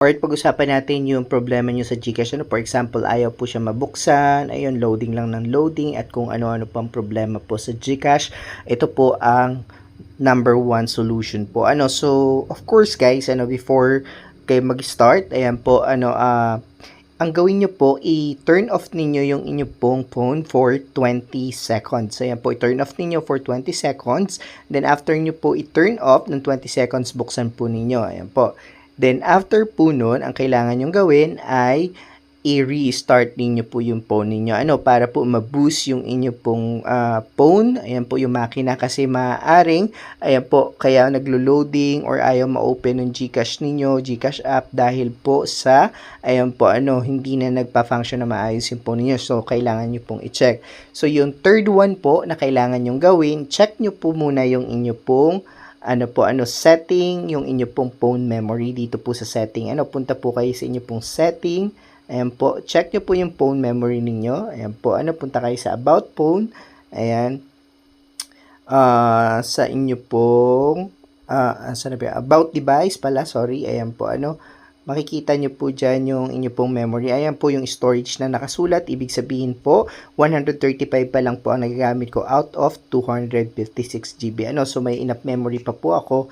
part, pag-usapan natin yung problema nyo sa GCash. Ano, for example, ayaw po siya mabuksan, ayun, loading lang ng loading, at kung ano-ano pang problema po sa GCash. Ito po ang number one solution po. So, of course guys, before kayo mag-start, ayan po, ang gawin nyo po, i-turn off ninyo yung inyo pong phone for 20 seconds. Ayan po, i-turn off ninyo for 20 seconds. Then, after nyo po i-turn off ng 20 seconds, buksan po ninyo. Ayan po. Then, after po nun, ang kailangan nyong gawin ay i-restart ninyo po yung phone ninyo. Para po ma-boost yung inyo pong phone. Ayan po yung makina kasi maaaring, ayan po, kaya naglo-loading or ayaw ma-open yung GCash ninyo, GCash app dahil po sa, ayan po, hindi na nagpa-function na maayos yung phone ninyo. So, kailangan nyo pong i-check. So, yung third one po na kailangan nyong gawin, check nyo po muna yung inyo pong setting, yung inyo pong phone memory dito po sa setting. Punta po kayo sa inyo pong setting. Ayan po, check nyo po yung phone memory ninyo. Ayan po, punta kayo sa about phone. Ayan. Sa inyo pong, about device pala, sorry. Ayan po, makikita nyo po dyan yung inyo pong memory. Ayan po yung storage na nakasulat. Ibig sabihin po, 135 pa lang po ang nagagamit ko out of 256 GB. So may enough memory pa po ako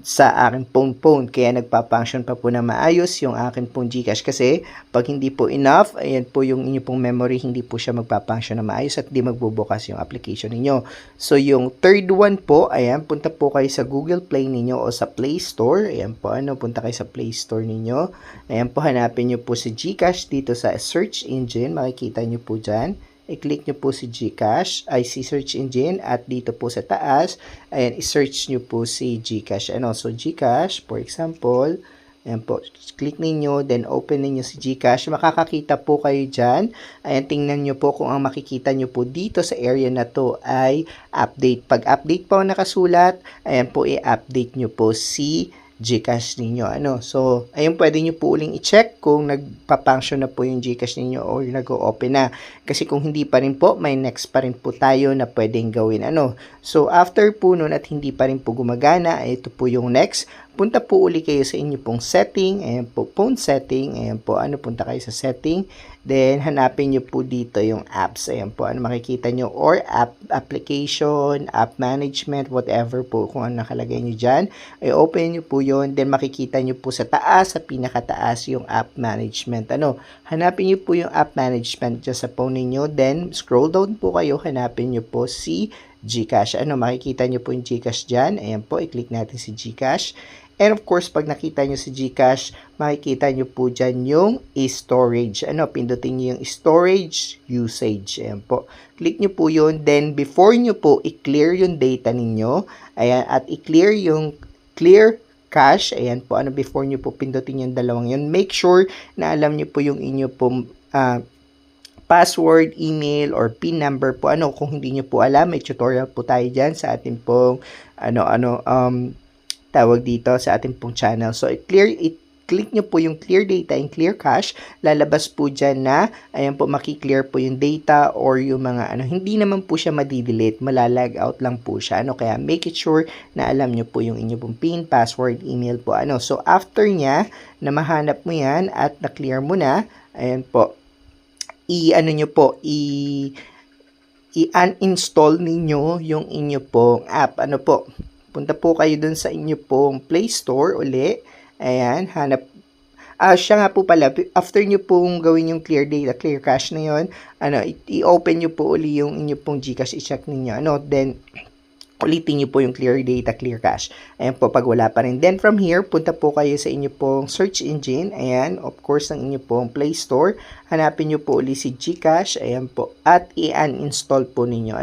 sa akin phone. Kaya nagpa-function pa po na maayos yung akin pong GCash kasi pag hindi po enough, ayan po yung inyo pong memory, hindi po siya magpa-function na maayos at di magbubukas yung application ninyo. So yung third one po, ayan, punta po kayo sa Google Play ninyo o sa Play Store. Ayan po, punta kayo sa Play Store ninyo. Ayan po, hanapin nyo po si GCash dito sa search engine. Makikita nyo po dyan. I-click nyo po si GCash, si search engine, at dito po sa taas, ayan, i-search nyo po si GCash. So, GCash, for example, ayan po, click ninyo, then open ninyo si GCash. Makakakita po kayo dyan. Ayan, tingnan nyo po kung ang makikita nyo po dito sa area na to ay update. Pag update po nakasulat, ayan po, i-update nyo po si GCash ninyo. So, ayun, pwede nyo po uling i-check kung nagpa-function na po yung GCash ninyo or nag-o-open na. Kasi kung hindi pa rin po, may next pa rin po tayo na pwedeng gawin. So, after po nun at hindi pa rin po gumagana, ito po yung next. Punta po uli kayo sa inyo pong setting. Ayan po, phone setting. Ayan po, punta kayo sa setting. Then, hanapin nyo po dito yung apps. Ayan po, makikita nyo, or application, app management, whatever po, kung ano nakalagay nyo dyan. Ay, open nyo po yun. Then, makikita nyo po sa taas, sa pinakataas, yung app management. Hanapin nyo po yung app management dyan sa phone ninyo. Then, scroll down po kayo. Hanapin nyo po si GCash. Makikita nyo po yung GCash dyan. Ayan po, i-click natin si GCash. And of course, pag nakita nyo si GCash, makikita nyo po dyan yung storage. Pindutin nyo yung storage usage. Ayan po. Click nyo po yun. Then, before nyo po i-clear yung data ninyo, ayan, at i-clear yung clear cache, ayan po, before nyo po pindutin yung dalawang yun, make sure na alam nyo po yung inyo po password, email, or PIN number po. Kung hindi nyo po alam, may tutorial po tayo dyan sa ating pong, tawag dito sa ating pong channel. So, click nyo po yung clear data and clear cache. Lalabas po dyan na, ayan po, makiklear po yung data or yung mga, hindi naman po siya madidelete, malalag out lang po siya. Kaya make it sure na alam nyo po yung inyo pong PIN, password, email po. So, after nya, na mahanap mo yan at na-clear mo na, ayan po, i-uninstall ninyo yung inyo pong app. Punta po kayo dun sa inyo pong Play Store uli. Ayan, hanap. Siya nga po pala, after nyo pong gawin yung clear data, clear cache na yun, i-open nyo po uli yung inyo pong GCash, i-check ninyo. Then, ulitin nyo po yung clear data, clear cache. Ayan po, pag wala pa rin. Then, from here, punta po kayo sa inyo pong search engine. Ayan, of course, ng inyo pong Play Store. Hanapin nyo po uli si GCash. Ayan po. At i-uninstall po ninyo.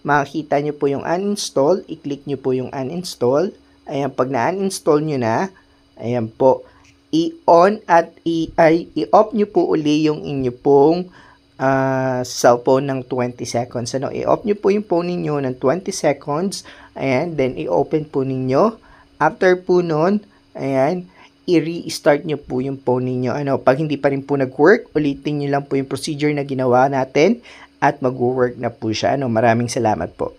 Makikita nyo po yung uninstall. I-click nyo po yung uninstall. Ayan, pag na-uninstall nyo na, ayan po, i-on at i-off nyo po uli yung inyo pong cellphone ng 20 seconds. I-off nyo po yung phone ninyo ng 20 seconds. Ayan, then i-open po ninyo. After po nun, ayan, i-restart nyo po yung phone ninyo. Pag hindi pa rin po nag-work, ulitin nyo lang po yung procedure na ginawa natin at mag-work na po siya. Maraming salamat po.